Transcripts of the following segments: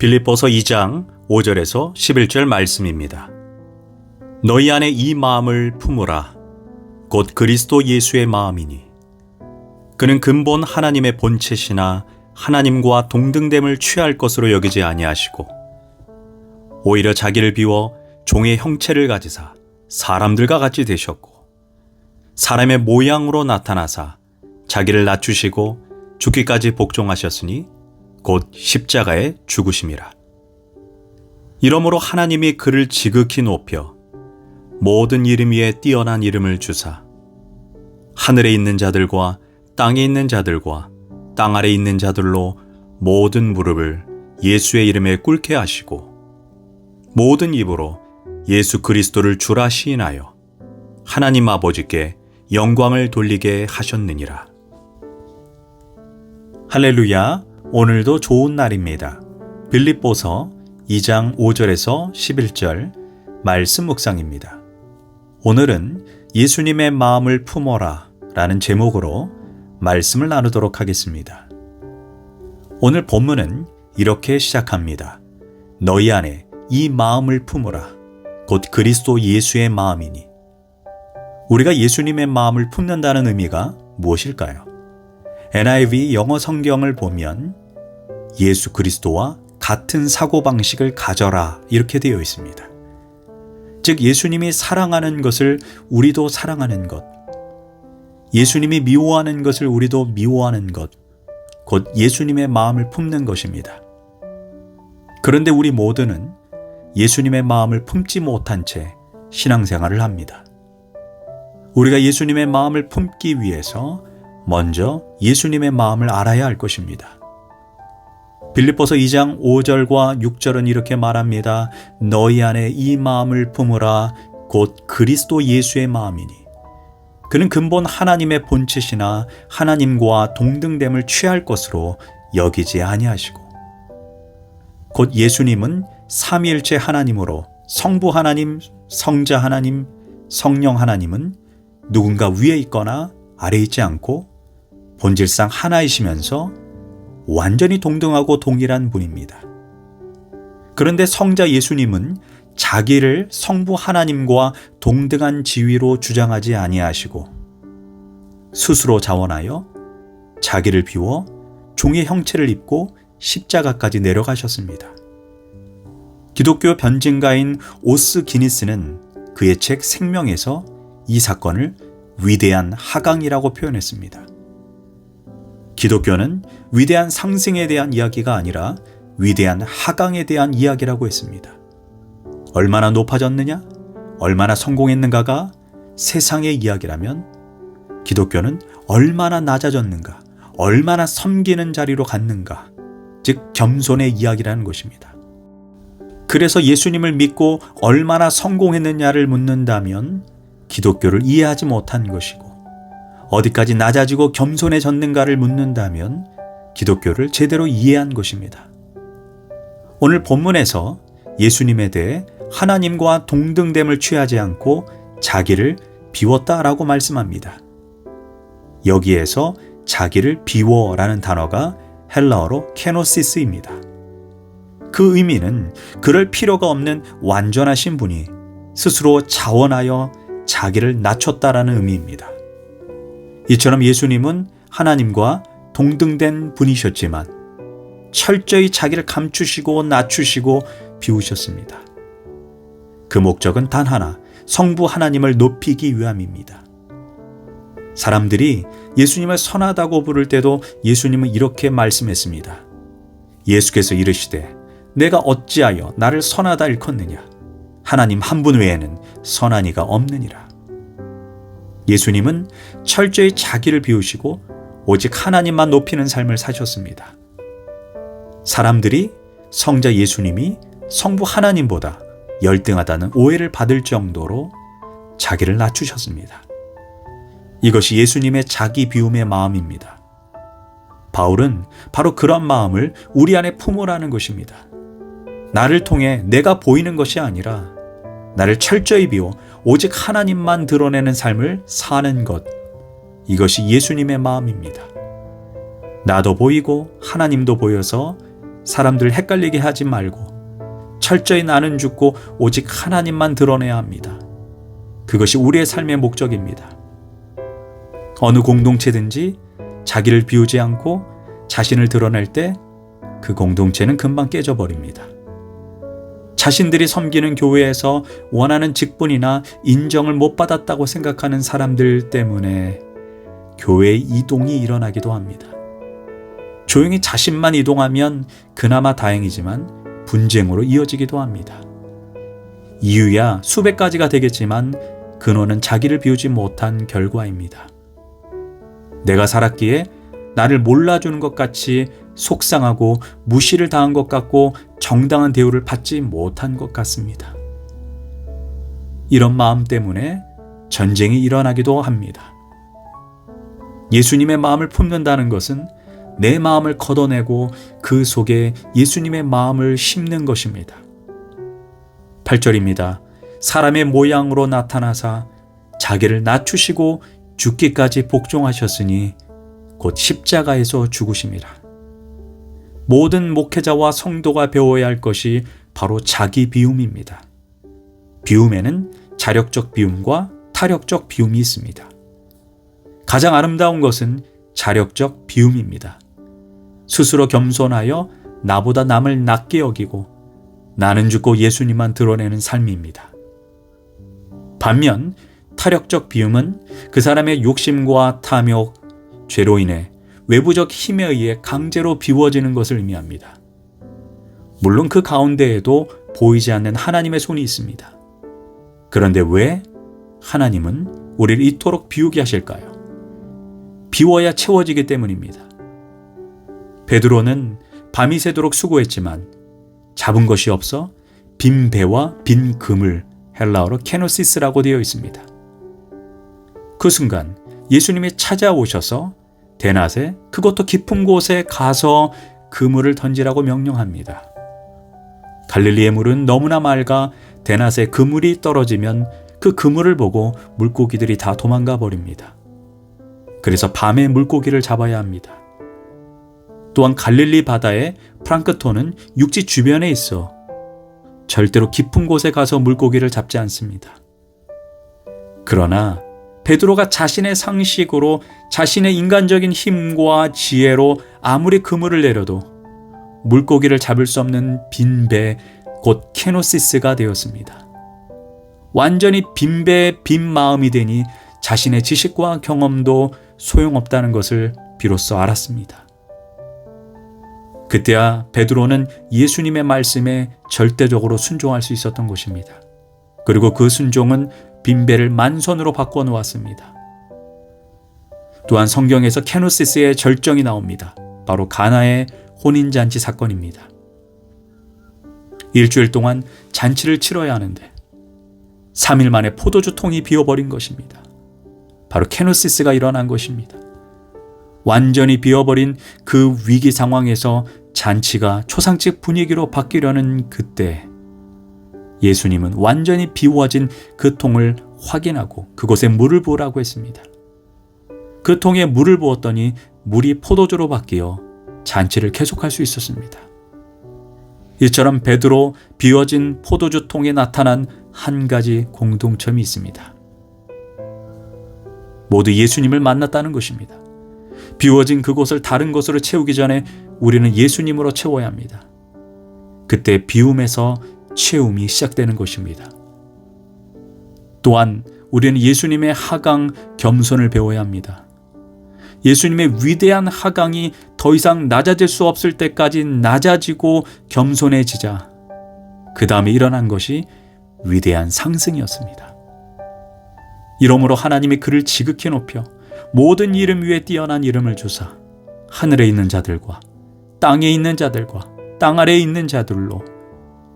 빌립보서 2장 5절에서 11절 말씀입니다. 너희 안에 이 마음을 품으라. 곧 그리스도 예수의 마음이니. 그는 근본 하나님의 본체시나 하나님과 동등됨을 취할 것으로 여기지 아니하시고 오히려 자기를 비워 종의 형체를 가지사 사람들과 같이 되셨고 사람의 모양으로 나타나사 자기를 낮추시고 죽기까지 복종하셨으니 곧 십자가에 죽으심이라. 이러므로 하나님이 그를 지극히 높여 모든 이름 위에 뛰어난 이름을 주사 하늘에 있는 자들과 땅에 있는 자들과 땅 아래 있는 자들로 모든 무릎을 예수의 이름에 꿇게 하시고 모든 입으로 예수 그리스도를 주라 시인하여 하나님 아버지께 영광을 돌리게 하셨느니라. 할렐루야, 오늘도 좋은 날입니다. 빌립보서 2장 5절에서 11절 말씀 묵상입니다. 오늘은 예수님의 마음을 품어라 라는 제목으로 말씀을 나누도록 하겠습니다. 오늘 본문은 이렇게 시작합니다. 너희 안에 이 마음을 품으라. 곧 그리스도 예수의 마음이니. 우리가 예수님의 마음을 품는다는 의미가 무엇일까요? NIV 영어 성경을 보면 예수 그리스도와 같은 사고방식을 가져라 이렇게 되어 있습니다. 즉 예수님이 사랑하는 것을 우리도 사랑하는 것, 예수님이 미워하는 것을 우리도 미워하는 것, 곧 예수님의 마음을 품는 것입니다. 그런데 우리 모두는 예수님의 마음을 품지 못한 채 신앙생활을 합니다. 우리가 예수님의 마음을 품기 위해서 먼저 예수님의 마음을 알아야 할 것입니다. 빌립보서 2장 5절과 6절은 이렇게 말합니다. 너희 안에 이 마음을 품으라. 곧 그리스도 예수의 마음이니. 그는 근본 하나님의 본체시나 하나님과 동등됨을 취할 것으로 여기지 아니하시고 곧 예수님은 삼위일체 하나님으로 성부 하나님, 성자 하나님, 성령 하나님은 누군가 위에 있거나 아래 있지 않고 본질상 하나이시면서 완전히 동등하고 동일한 분입니다. 그런데 성자 예수님은 자기를 성부 하나님과 동등한 지위로 주장하지 아니하시고 스스로 자원하여 자기를 비워 종의 형체를 입고 십자가까지 내려가셨습니다. 기독교 변증가인 오스 기니스는 그의 책 생명에서 이 사건을 위대한 하강이라고 표현했습니다. 기독교는 위대한 상승에 대한 이야기가 아니라 위대한 하강에 대한 이야기라고 했습니다. 얼마나 높아졌느냐? 얼마나 성공했는가가 세상의 이야기라면 기독교는 얼마나 낮아졌는가? 얼마나 섬기는 자리로 갔는가? 즉 겸손의 이야기라는 것입니다. 그래서 예수님을 믿고 얼마나 성공했느냐를 묻는다면 기독교를 이해하지 못한 것이고 어디까지 낮아지고 겸손해졌는가를 묻는다면 기독교를 제대로 이해한 것입니다. 오늘 본문에서 예수님에 대해 하나님과 동등됨을 취하지 않고 자기를 비웠다라고 말씀합니다. 여기에서 자기를 비워라는 단어가 헬라어로 케노시스입니다. 그 의미는 그럴 필요가 없는 완전하신 분이 스스로 자원하여 자기를 낮췄다라는 의미입니다. 이처럼 예수님은 하나님과 동등된 분이셨지만 철저히 자기를 감추시고 낮추시고 비우셨습니다. 그 목적은 단 하나, 성부 하나님을 높이기 위함입니다. 사람들이 예수님을 선하다고 부를 때도 예수님은 이렇게 말씀했습니다. 예수께서 이르시되 내가 어찌하여 나를 선하다 일컫느냐? 하나님 한 분 외에는 선한 이가 없느니라. 예수님은 철저히 자기를 비우시고 오직 하나님만 높이는 삶을 사셨습니다. 사람들이 성자 예수님이 성부 하나님보다 열등하다는 오해를 받을 정도로 자기를 낮추셨습니다. 이것이 예수님의 자기 비움의 마음입니다. 바울은 바로 그런 마음을 우리 안에 품으라는 것입니다. 나를 통해 내가 보이는 것이 아니라 나를 철저히 비워 오직 하나님만 드러내는 삶을 사는 것, 이것이 예수님의 마음입니다. 나도 보이고 하나님도 보여서 사람들 헷갈리게 하지 말고 철저히 나는 죽고 오직 하나님만 드러내야 합니다. 그것이 우리의 삶의 목적입니다. 어느 공동체든지 자기를 비우지 않고 자신을 드러낼 때 그 공동체는 금방 깨져버립니다. 자신들이 섬기는 교회에서 원하는 직분이나 인정을 못 받았다고 생각하는 사람들 때문에 교회의 이동이 일어나기도 합니다. 조용히 자신만 이동하면 그나마 다행이지만 분쟁으로 이어지기도 합니다. 이유야 수백 가지가 되겠지만 근원은 자기를 비우지 못한 결과입니다. 내가 살았기에 나를 몰라주는 것 같이 속상하고 무시를 당한 것 같고 정당한 대우를 받지 못한 것 같습니다. 이런 마음 때문에 전쟁이 일어나기도 합니다. 예수님의 마음을 품는다는 것은 내 마음을 걷어내고 그 속에 예수님의 마음을 심는 것입니다. 8절입니다. 사람의 모양으로 나타나사 자기를 낮추시고 죽기까지 복종하셨으니 곧 십자가에서 죽으심이라. 모든 목회자와 성도가 배워야 할 것이 바로 자기 비움입니다. 비움에는 자력적 비움과 타력적 비움이 있습니다. 가장 아름다운 것은 자력적 비움입니다. 스스로 겸손하여 나보다 남을 낮게 여기고 나는 죽고 예수님만 드러내는 삶입니다. 반면 타력적 비움은 그 사람의 욕심과 탐욕, 죄로 인해 외부적 힘에 의해 강제로 비워지는 것을 의미합니다. 물론 그 가운데에도 보이지 않는 하나님의 손이 있습니다. 그런데 왜 하나님은 우리를 이토록 비우게 하실까요? 비워야 채워지기 때문입니다. 베드로는 밤이 새도록 수고했지만 잡은 것이 없어 빈 배와 빈 그물, 헬라어로 케노시스라고 되어 있습니다. 그 순간 예수님이 찾아오셔서 대낮에 그것도 깊은 곳에 가서 그물을 던지라고 명령합니다. 갈릴리의 물은 너무나 맑아 대낮에 그물이 떨어지면 그 그물을 보고 물고기들이 다 도망가 버립니다. 그래서 밤에 물고기를 잡아야 합니다. 또한 갈릴리 바다의 플랑크톤은 육지 주변에 있어 절대로 깊은 곳에 가서 물고기를 잡지 않습니다. 그러나 베드로가 자신의 상식으로 자신의 인간적인 힘과 지혜로 아무리 그물을 내려도 물고기를 잡을 수 없는 빈 배, 곧 케노시스가 되었습니다. 완전히 빈 배, 빈 마음이 되니 자신의 지식과 경험도 소용없다는 것을 비로소 알았습니다. 그때야 베드로는 예수님의 말씀에 절대적으로 순종할 수 있었던 것입니다. 그리고 그 순종은 빈배를 만선으로 바꿔 놓았습니다. 또한 성경에서 케노시스의 절정이 나옵니다. 바로 가나의 혼인잔치 사건입니다. 일주일 동안 잔치를 치러야 하는데 3일 만에 포도주 통이 비어버린 것입니다. 바로 케노시스가 일어난 것입니다. 완전히 비어버린 그 위기 상황에서 잔치가 초상집 분위기로 바뀌려는 그때 예수님은 완전히 비워진 그 통을 확인하고 그곳에 물을 부으라고 했습니다. 그 통에 물을 부었더니 물이 포도주로 바뀌어 잔치를 계속할 수 있었습니다. 이처럼 베드로 비워진 포도주 통에 나타난 한 가지 공동점이 있습니다. 모두 예수님을 만났다는 것입니다. 비워진 그곳을 다른 것으로 채우기 전에 우리는 예수님으로 채워야 합니다. 그때 비움에서 채움이 시작되는 것입니다. 또한 우리는 예수님의 하강, 겸손을 배워야 합니다. 예수님의 위대한 하강이 더 이상 낮아질 수 없을 때까지 낮아지고 겸손해지자 그 다음에 일어난 것이 위대한 상승이었습니다. 이러므로 하나님이 그를 지극히 높여 모든 이름 위에 뛰어난 이름을 주사 하늘에 있는 자들과 땅에 있는 자들과 땅 아래에 있는 자들로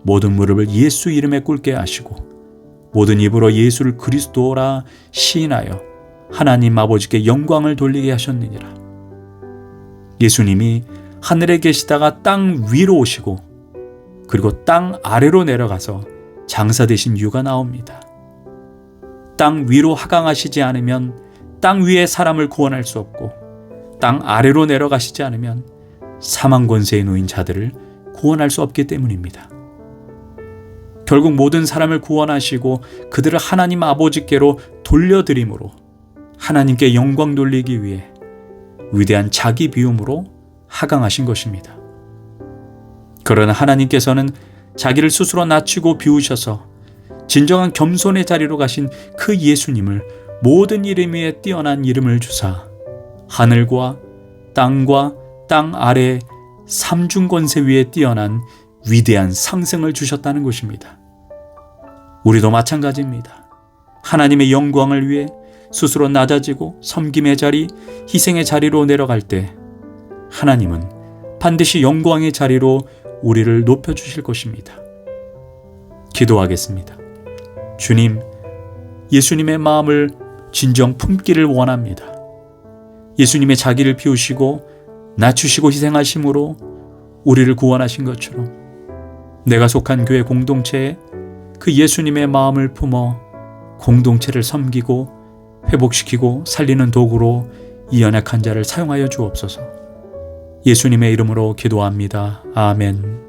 모든 무릎을 예수 이름에 꿇게 하시고 모든 입으로 예수를 그리스도라 시인하여 하나님 아버지께 영광을 돌리게 하셨느니라. 예수님이 하늘에 계시다가 땅 위로 오시고 그리고 땅 아래로 내려가서 장사되신 이유가 나옵니다. 땅 위로 하강하시지 않으면 땅 위에 사람을 구원할 수 없고 땅 아래로 내려가시지 않으면 사망 권세에 놓인 자들을 구원할 수 없기 때문입니다. 결국 모든 사람을 구원하시고 그들을 하나님 아버지께로 돌려드림으로 하나님께 영광 돌리기 위해 위대한 자기 비움으로 하강하신 것입니다. 그러나 하나님께서는 자기를 스스로 낮추고 비우셔서 진정한 겸손의 자리로 가신 그 예수님을 모든 이름 위에 뛰어난 이름을 주사 하늘과 땅과 땅 아래 삼중 권세 위에 뛰어난 위대한 상승을 주셨다는 것입니다. 우리도 마찬가지입니다. 하나님의 영광을 위해 스스로 낮아지고 섬김의 자리, 희생의 자리로 내려갈 때 하나님은 반드시 영광의 자리로 우리를 높여주실 것입니다. 기도하겠습니다. 주님, 예수님의 마음을 진정 품기를 원합니다. 예수님의 자기를 비우시고 낮추시고 희생하심으로 우리를 구원하신 것처럼 내가 속한 교회 공동체에 그 예수님의 마음을 품어 공동체를 섬기고 회복시키고 살리는 도구로 이 연약한 자를 사용하여 주옵소서. 예수님의 이름으로 기도합니다. 아멘.